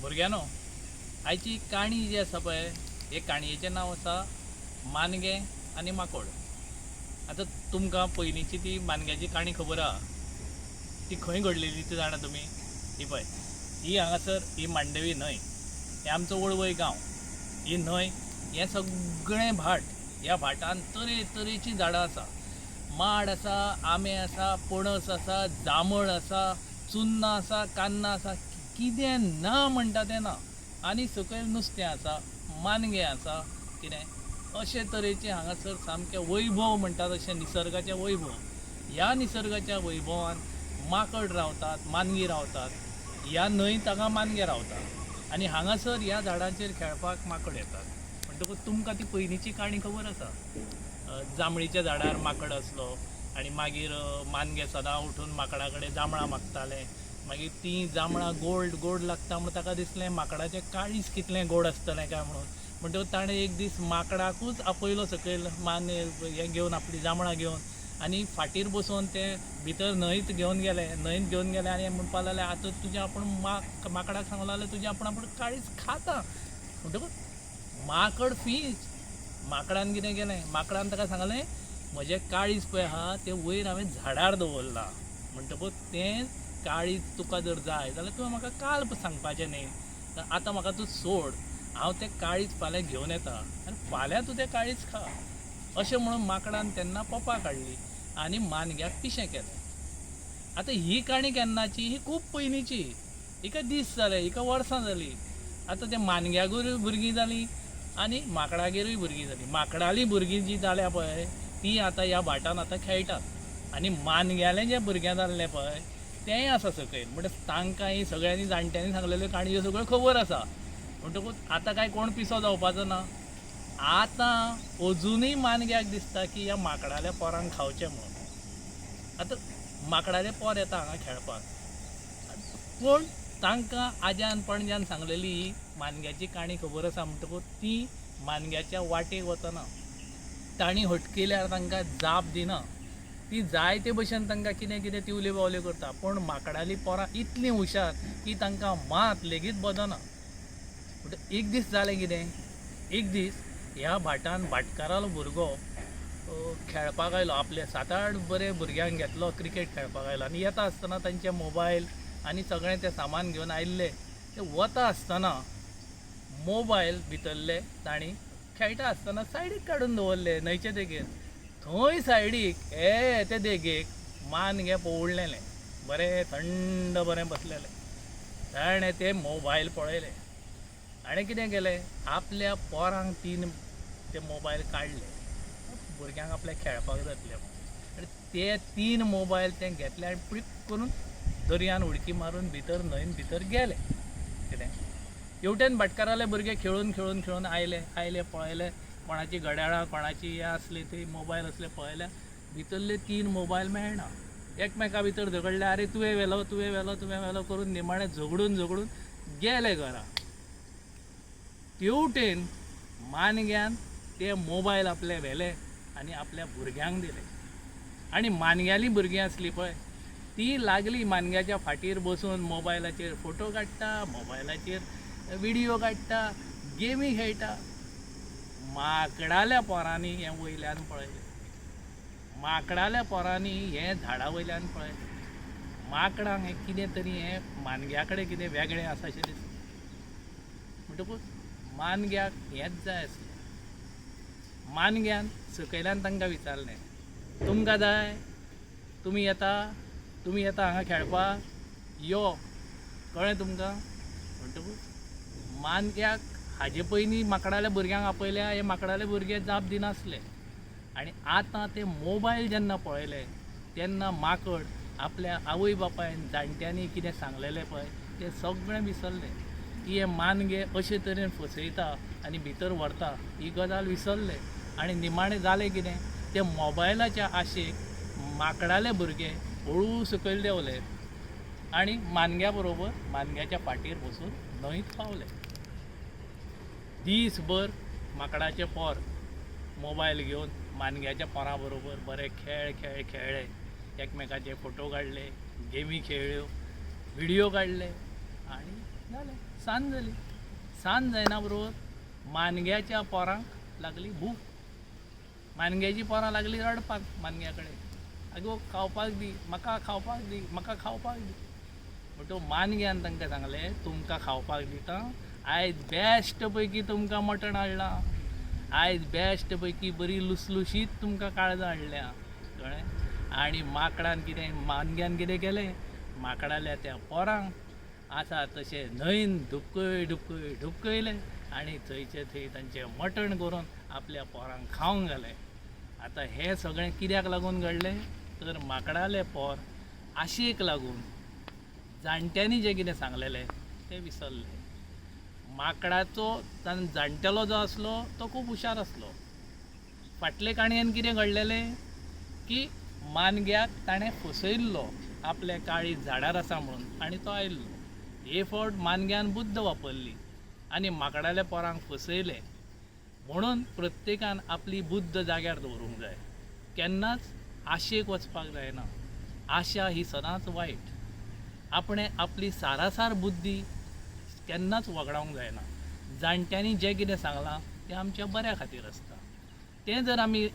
भुरग्यानो, आयची काणी जी आसा पळय, हे काणयेचें नांव आसा मानगें आनी माकोड. आतां तुमकां पयलींची ती मानग्याची काणी खबर आहा, ती खंय घडलेली ती जाणा तुमी? ही पळय, ही हांगासर ही मांडवी न्हंय, हें आमचो वळवय गांव. ही न्हंय, हें सगळें भाट. ह्या भाटांत तरेतरेचीं झाडां आसा. माड आसा, आंबे आसा, पणस आसा, जांबळ आसा, चुन्नां आसा, कान्नां आसा, कितें ना म्हणटा तें ना. आनी सकयल नुस्तें आसा, मानगें आसा, कितें अशे तरेचें हांगासर सामकें वैभव म्हणटात अशें निसर्गाचें वैभव. ह्या निसर्गाच्या वैभवान माकड रावतात, मानगी रावतात. ह्या न्हंयत हांगा मानगे रावतात आनी हांगासर ह्या झाडांचेर खेळपाक माकड येतात. म्हणटकूच तुमकां ती पयलींची काणी खबर आसा. जांबळीच्या झाडार माकड आसलो आनी मागीर मानगे सदां उठून माकडा कडेन जांबळां मागताले. मागीर तीं जांबळां गोड गोड लागता म्हूण ताका दिसलें माकडाचें काळीज कितलें गोड आसतलें काय म्हणून. म्हणटकूच ताणें एक दीस माकडाकूच आपयलो सकयल हें घेवन, आपलीं जांबळां घेवन, आनी फाटीर बसोवन ते भितर न्हंयत घेवन गेले आनी म्हणपाक लागले, आतां तुजें आपूण माकडाक सांगूंक लागलें, तुजें आपूण काळीज खाता. म्हणटकूच माकड फीच. माकडान कितें केलें, माकडान ताका सांगलें, म्हजें काळीज पळय आहा तें वयर हांवें झाडार दवरलां. म्हणटकूच तें काळीज तुका जर जाय जाल्यार तुवें म्हाका काल सांगपाचें न्ही. आतां म्हाका तूं सोड, हांव तें काळीज फाल्यां घेवन येता आनी फाल्यां तूं तें काळीज खा. अशें म्हणून माकडान तेन्ना पोपा काडली आनी मानग्याक पिशें केलें. आतां ही काणी केन्नाची? ही खूब पयलींची. हिका दीस जाले, हिका वर्सां जालीं. आतां त्या मानग्याकूय भुरगीं जालीं आनी माकडागेरूय भुरगीं जालीं. माकडाली भुरगीं जीं जाल्या पळय, तीं आतां ह्या भाटान आतां खेळटात आनी मानग्यालें जें भुरगें जाल्लें पळय तेंय आसा सकयल. म्हणटच तांकां ही सगळ्यांनी जाणट्यांनी सांगलेल्यो काणयो सगळ्यो खबर आसा. म्हणटकूच आतां काय कोण पिसो जावपाचो ना. आतां अजुनूय मानग्याक दिसता की ह्या माकडाल्या पोरांक खावचें म्हणून. आतां माकडालें पोर येता हांगा खेळपाक, पूण तांकां आज्यान पणज्यान सांगलेली ही मानग्याची काणी खबर आसा. म्हणटकूच ती मानग्याच्या वाटेक वतना तांणी हटकिल्यार तांकां जाप दिना. ती जाय ते भशेन तांकां कितें कितें तिवल्यो बावल्यो करता, पूण माकडालीं पोरां इतलीं हुशार की तांकां मात लेगीत बदना. म्हणटकूच एक दीस जालें कितें, एक दीस ह्या भाटान भाटकारालो भुरगो खेळपाक आयलो. आपले 7-8 बरे भुरग्यांक घेतलो क्रिकेट खेळपाक आयलो आनी येता आसतना तांचे मोबायल आनी सगळें तें सामान घेवन आयिल्ले. ते वता आसतना मोबायल भितरले तांणी खेळटा आसतना सायडीक काडून दवरले न्हंयचे देगेर. थंय सायडीक ते देगेक मानगें पोवळलेलें, बरें थंड बरें बसलेलें. ताणें ते मोबायल पळयले आनी कितें केलें, आपल्या पोरांक ते मोबायल काडले. भुरग्यांक आपल्या खेळपाक जातले आनी ते 3 मोबायल तें घेतले आनी पुडीक करून दर्यान उडकी मारून भितर न्हंयन भितर गेले. कितें हेवटेन भाटकाराले भुरगे खेळून खेळून खेळून आयले पळयले, कोणाची घड्याळां, कोणाची हें आसली ती मोबायल असले पळयल्या, भितरले 3 मोबायल मेळना. एकमेका भितर झगडले, आरे तुवें व्हेलो करून निमाणें झगडून गेले घरा. तेवटेन मानग्यान ते मोबायल आपले व्हेले आनी आपल्या भुरग्यांक दिले. आनी मानग्यालीं भुरगीं आसलीं पळय, ती लागली मानग्याच्या फाटीर बसून मोबायलाचेर फोटो काडटा, मोबायलाचेर व्हिडियो काडटा, गेमी खेळटा. माकडाल्या पोरांनी हें वयल्यान पळयलें. माकडाल्या पोरांनी हें झाडा वयल्यान पळयलें. माकडांक हें कितें तरी हें मानग्या कडेन कितें वेगळें आसा अशें दिसता. म्हणटकूच मानग्याक हेंच जाय आसलें. मानग्यान सकयल्यान तांकां विचारलें, तुमकां जाय? तुमी येता हांगा खेळपाक? यो, कळ्ळें तुमकां? म्हणटकूच मानग्याक हाजे पयलीं माकडाल्या भुरग्यांक आपयल्या, हे माकडाले भुरगे जाप दिनासले. आनी आतां ते मोबायल जेन्ना पळयले तेन्ना माकड आपल्या आवय बापायन जाणट्यांनी कितें सांगलेलें पळय तें सगळें विसरलें. की हे मानगे अशे तरेन फसयता आनी भितर व्हरता ही गजाल विसरले. आनी निमाणें जालें कितें, ते मोबायलाच्या आशेक माकडाले भुरगे हळू सकयल देंवले आनी मानग्या बरोबर मानग्याच्या फाटीर बसून न्हंयत पावले. दिसभर माकडाचे पोर मोबायल घेवन मानग्याच्या पोरां बरोबर बरे खेळ्ळे, एकमेकाचे फोटो काडले, गेमी खेळ्ळ्यो, व्हिडियो काडले आनी जालें सांज जाली. सांज जायना बरोबर मानग्याच्या पोरांक लागली भूक. मानग्याची पोरां लागली रडपाक मानग्या कडेन, आगो खावपाक दी, म्हाका खावपाक दी, म्हाका खावपाक दी. म्हणटो मानग्यान तांकां सांगलें तुमकां खावपाक दिता, आयज बेस्ट पैकी तुमकां मटण हाडलां, आयज बेस्ट पैकी बरी लुसलुशीत तुमकां काळजां हाडल्या, कळ्ळें. आनी मानग्यान कितें केलें, माकडाल्या त्या पोरांक आसा तशें न्हंयन धुपकयलें आनी थंयचे थंय तांचें मटण करून आपल्या पोरांक खावंक घालें. आतां हें सगळें कित्याक लागून घडलें तर माकडालें पोर आशेक लागून जाणट्यांनी जें कितें सांगलेलें तें विसरलें. माकडाचो जाणटेलो जो आसलो तो खूब हुशार आसलो. फाटले काणयेन कितें घडलेलें की मानग्याक ताणें फसयल्लो आपल्या काळी झाडार आसा म्हणून आनी तो आयिल्लो. हे फावट मानग्यान बुद्द वापरली आनी माकडाल्या पोरांक फसयलें. म्हणून प्रत्येकान आपली बुद्द जाग्यार दवरूंक जाय. केन्नाच आशेक वचपाक जायना. आशा ही सदांच वायट. आपणें आपली सारासार बुद्दी केन्नाच वगडावंक जायना. जाणट्यांनी जें कितें सांगलां तें आमच्या बऱ्या खातीर आसता. तें जर आमी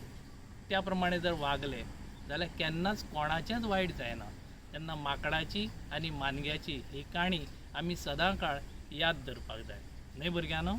त्या प्रमाणें जर वागले जाल्यार केन्नाच कोणाचेंच वायट जायना. तेन्ना माकडाची आनी मानग्याची ही काणी आमी सदां काळ याद दवरपाक जाय. न्हय भुरग्यांनो?